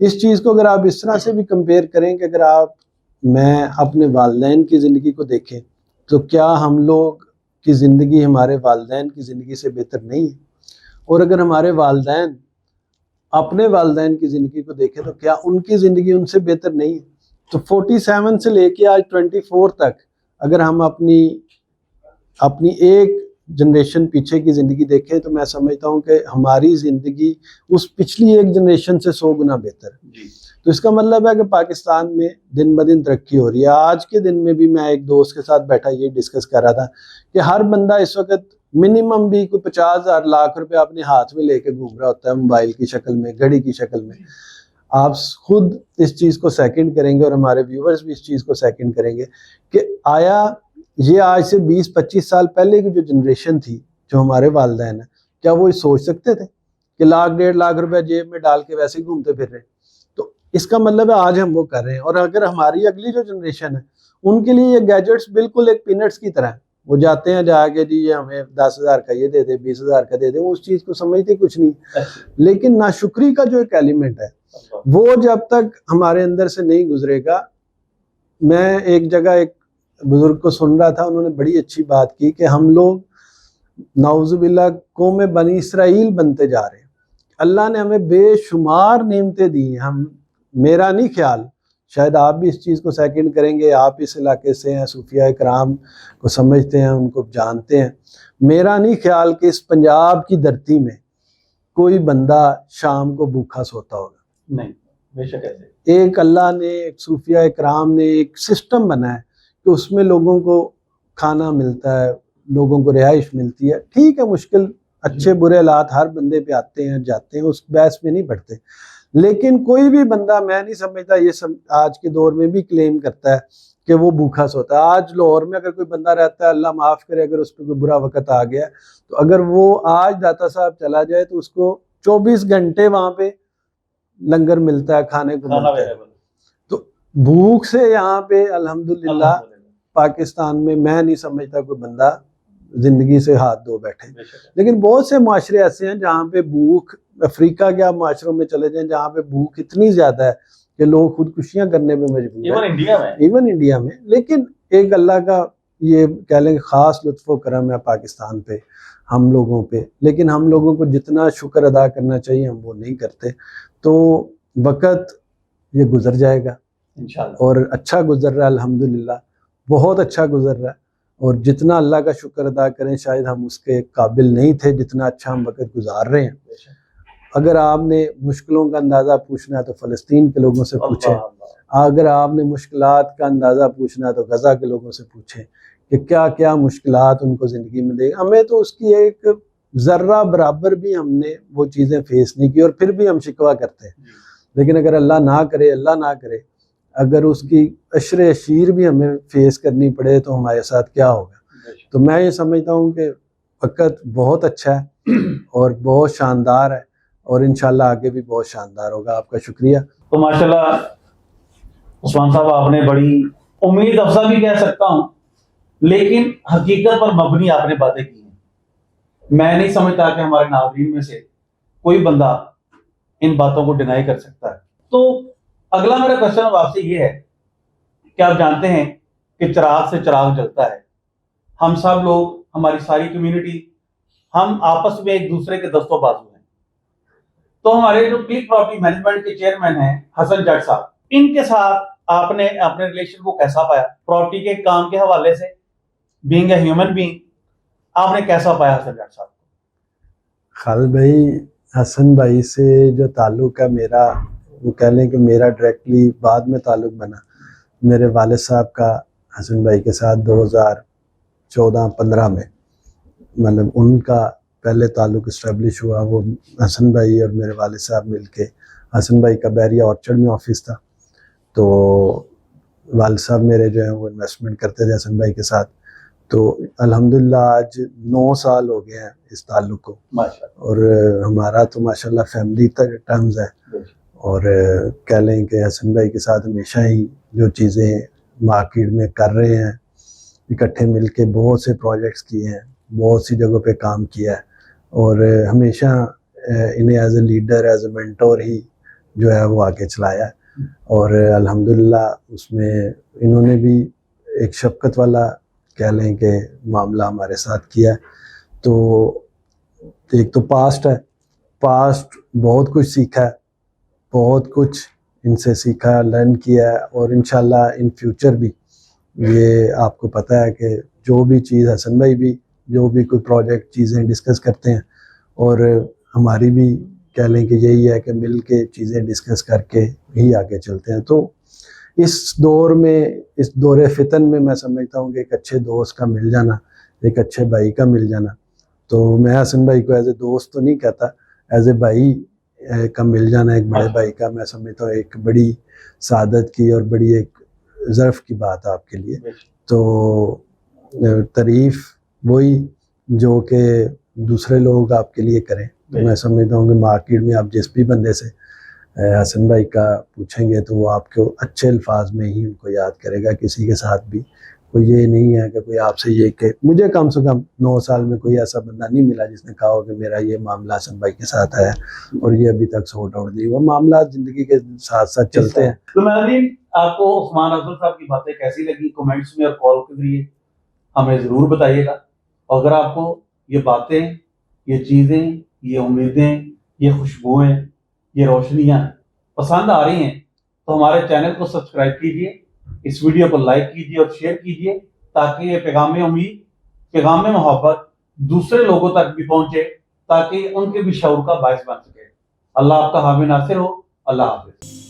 اس چیز کو اگر آپ اس طرح سے بھی کمپیئر کریں کہ اگر میں اپنے والدین کی زندگی کو دیکھیں تو کیا ہم لوگ کی زندگی ہمارے والدین کی زندگی سے بہتر نہیں ہے؟ اور اگر ہمارے والدین اپنے والدین کی زندگی کو دیکھیں تو کیا ان کی زندگی ان سے بہتر نہیں ہے؟ تو 47 سے لے کے آج 24 تک اگر ہم اپنی ایک جنریشن پیچھے کی زندگی دیکھیں تو میں سمجھتا ہوں کہ ہماری زندگی اس پچھلی ایک جنریشن سے 100 گنا بہتر ہے. تو اس کا مطلب ہے کہ پاکستان میں دن بدن ترقی ہو رہی ہے. آج کے دن میں بھی میں ایک دوست کے ساتھ بیٹھا یہ ڈسکس کر رہا تھا کہ ہر بندہ اس وقت منیمم بھی کوئی 50,000 لاکھ روپے اپنے ہاتھ میں لے کے گھوم رہا ہوتا ہے, موبائل کی شکل میں, گھڑی کی شکل میں. آپ خود اس چیز کو سیکنڈ کریں گے اور ہمارے ویورز بھی اس چیز کو سیکنڈ کریں گے کہ آیا یہ آج سے 20-25 سال پہلے کی جو جنریشن تھی, جو ہمارے والدین ہیں, کیا وہ یہ سوچ سکتے تھے کہ 1.5 لاکھ روپے جیب میں ڈال کے ویسے ہی گھومتے پھر رہے؟ تو اس کا مطلب ہے آج ہم وہ کر رہے ہیں. اور اگر ہماری اگلی جو جنریشن ہے ان کے لیے یہ گیجٹس بالکل ایک پینٹس کی طرح ہیں. وہ جاتے ہیں جا کے جی یہ ہمیں 10,000 کا یہ دے دے, 20,000 کا دے دے, وہ اس چیز کو سمجھتے کچھ نہیں. لیکن ناشکری کا جو ایک ایلیمنٹ ہے وہ جب تک ہمارے اندر سے نہیں گزرے گا. میں ایک جگہ ایک بزرگ کو سن رہا تھا, انہوں نے بڑی اچھی بات کی کہ ہم لوگ نعوذ باللہ قوم بنی اسرائیل بنتے جا رہے ہیں. اللہ نے ہمیں بے شمار نعمتیں دی ہیں. میرا نہیں خیال, شاید آپ بھی اس چیز کو سیکنڈ کریں گے, آپ اس علاقے سے ہیں, صوفیاء کرام کو سمجھتے ہیں, ان کو جانتے ہیں. میرا نہیں خیال کہ اس پنجاب کی دھرتی میں کوئی بندہ شام کو بھوکا سوتا ہوگا. نہیں, بے شک ایسے. ایک اللہ نے, ایک صوفیاء کرام نے ایک سسٹم بنا ہے کہ اس میں لوگوں کو کھانا ملتا ہے, لوگوں کو رہائش ملتی ہے. ٹھیک ہے, مشکل اچھے برے حالات ہر بندے پہ آتے ہیں جاتے ہیں, اس بحث میں نہیں پڑتے. لیکن کوئی بھی بندہ, میں نہیں سمجھتا یہ آج کے دور میں بھی کلیم کرتا ہے کہ وہ بھوکا سوتا ہے. آج لاہور میں اگر کوئی بندہ رہتا ہے, اللہ معاف کرے اگر اس پہ کوئی برا وقت آ گیا, تو اگر وہ آج داتا صاحب چلا جائے تو اس کو 24 گھنٹے وہاں پہ لنگر ملتا ہے, کھانے کو ملتا ہے. تو بھوک سے یہاں پہ الحمدللہ پاکستان میں میں نہیں سمجھتا کوئی بندہ زندگی سے ہاتھ دھو بیٹھے. لیکن بہت سے معاشرے ایسے ہیں جہاں پہ بھوک, افریقہ کے آپ معاشروں میں چلے جائیں جہاں پہ بھوک اتنی زیادہ ہے کہ لوگ خودکشیاں کرنے پہ مجبور ہیں, ایون انڈیا میں. لیکن ایک اللہ کا یہ کہہ لیں خاص لطف و کرم ہے پاکستان پہ, ہم لوگوں پہ. لیکن ہم لوگوں کو جتنا شکر ادا کرنا چاہیے ہم وہ نہیں کرتے. تو وقت یہ گزر جائے گا انشاءاللہ, اور اچھا گزر رہا ہے الحمدللہ, بہت اچھا گزر رہا ہے. اور جتنا اللہ کا شکر ادا کریں شاید ہم اس کے قابل نہیں تھے جتنا اچھا ہم وقت گزار رہے ہیں. اگر آپ نے مشکلوں کا اندازہ پوچھنا ہے تو فلسطین کے لوگوں سے پوچھیں. اگر آپ نے مشکلات کا اندازہ پوچھنا ہے تو غزہ کے لوگوں سے پوچھیں کہ کیا کیا مشکلات ان کو زندگی میں دے. ہمیں تو اس کی ایک ذرہ برابر بھی ہم نے وہ چیزیں فیس نہیں کی, اور پھر بھی ہم شکوہ کرتے ہیں. لیکن اگر اللہ نہ کرے اگر اس کی عشر اشیر بھی ہمیں فیس کرنی پڑے تو ہمارے ساتھ کیا ہوگا. تو میں یہ سمجھتا ہوں کہ وقت بہت اچھا ہے اور بہت شاندار ہے, اور انشاءاللہ آگے بھی بہت شاندار ہوگا. آپ کا شکریہ. تو ماشاءاللہ عثمان صاحب آپ نے بڑی امید افزا بھی کہہ سکتا ہوں, لیکن حقیقت پر مبنی آپ نے باتیں کی ہیں. میں نہیں سمجھتا کہ ہمارے ناظرین میں سے کوئی بندہ ان باتوں کو ڈینائی کر سکتا ہے. تو اگلا میرا کوشچن اب آپ سے یہ ہے کہ آپ جانتے ہیں کہ چراغ سے چراغ جلتا ہے. ہم سب لوگ, ہماری ساری کمیونٹی, ہم آپس میں ایک دوسرے کے دست و بازو ہیں. تو ہمارے جو کلک پراپرٹی مینجمنٹ کے چیئرمین ہیں حسن جٹ صاحب, ان کے ساتھ آپ نے اپنے ریلیشن کو کیسا پایا؟ پراپرٹی کے کام کے حوالے سے, بینگ اے ہیومن بینگ, آپ نے کیسا پایا حسن جٹ صاحب؟ خالد بھائی, حسن بھائی سے جو تعلق ہے میرا, وہ کہہ لیں کہ میرا ڈائریکٹلی بعد میں تعلق بنا. میرے والد صاحب کا حسن بھائی کے ساتھ 2014-15 میں, مطلب ان کا پہلے تعلق اسٹیبلش ہوا. وہ حسن بھائی اور میرے والد صاحب مل کے, حسن بھائی کا بحریہ آرچرڈ میں آفس تھا, تو والد صاحب میرے جو ہیں وہ انویسٹمنٹ کرتے تھے حسن بھائی کے ساتھ. تو الحمدللہ آج 9 سال ہو گئے ہیں اس تعلق کو, اور ہمارا تو ماشاءاللہ فیملی تک ٹرمز ہے. اور کہہ لیں کہ حسن بھائی کے ساتھ ہمیشہ ہی جو چیزیں مارکیٹ میں کر رہے ہیں, اکٹھے مل کے بہت سے پروجیکٹس کیے ہیں, بہت سی جگہوں پہ کام کیا ہے, اور ہمیشہ انہیں as a leader, as a mentor ہی جو ہے وہ آگے چلایا ہے، اور الحمدللہ اس میں انہوں نے بھی ایک شفقت والا کہہ لیں کہ معاملہ ہمارے ساتھ کیا ہے. تو ایک تو پاسٹ ہے، پاسٹ بہت کچھ سیکھا ہے، بہت کچھ ان سے سیکھا، لرن کیا ہے، اور انشاءاللہ ان فیوچر بھی یہ آپ کو پتہ ہے کہ جو بھی چیز حسن بھائی بھی جو بھی کوئی پروجیکٹ چیزیں ڈسکس کرتے ہیں، اور ہماری بھی کہہ لیں کہ یہی ہے کہ مل کے چیزیں ڈسکس کر کے ہی آگے چلتے ہیں. تو اس دور میں، اس دور فتن میں میں سمجھتا ہوں کہ ایک اچھے دوست کا مل جانا، ایک اچھے بھائی کا مل جانا، تو میں حسن بھائی کو ایز اے دوست تو نہیں کہتا، ایز اے بھائی کا مل جانا، ایک بڑے بھائی کا، میں سمجھتا ہوں ایک بڑی سعادت کی اور بڑی ایک ظرف کی بات ہے آپ کے لیے. تو تعریف وہی جو کہ دوسرے لوگ آپ کے لیے کریں. تو میں سمجھتا ہوں کہ مارکیٹ میں آپ جس بھی بندے سے حسن بھائی کا پوچھیں گے تو وہ آپ کو اچھے الفاظ میں ہی ان کو یاد کرے گا. کسی کے ساتھ بھی کوئی یہ نہیں ہے کہ کوئی آپ سے یہ کہ مجھے کم سے کم 9 سال میں کوئی ایسا بندہ نہیں ملا جس نے کہا ہو کہ میرا یہ معاملہ حسن بھائی کے ساتھ ہے اور یہ ابھی تک سورٹ آؤٹ نہیں ہوا. معاملات زندگی کے ساتھ ساتھ چلتے ہیں. تو ناظرین، آپ کو عثمان افضل صاحب کی باتیں کیسی لگی کمنٹس میں اور کال کے ذریعے ہمیں ضرور بتائیے گا. اور اگر آپ کو یہ باتیں، یہ چیزیں، یہ امیدیں، یہ خوشبوئیں، یہ روشنیاں پسند آ رہی ہیں تو ہمارے چینل کو سبسکرائب کیجیے، اس ویڈیو کو لائک کیجیے اور شیئر کیجیے تاکہ یہ پیغام امید، پیغام محبت دوسرے لوگوں تک بھی پہنچے تاکہ ان کے بھی شعور کا باعث بن سکے. اللہ آپ کا حامی ناصر ہو. اللہ حافظ.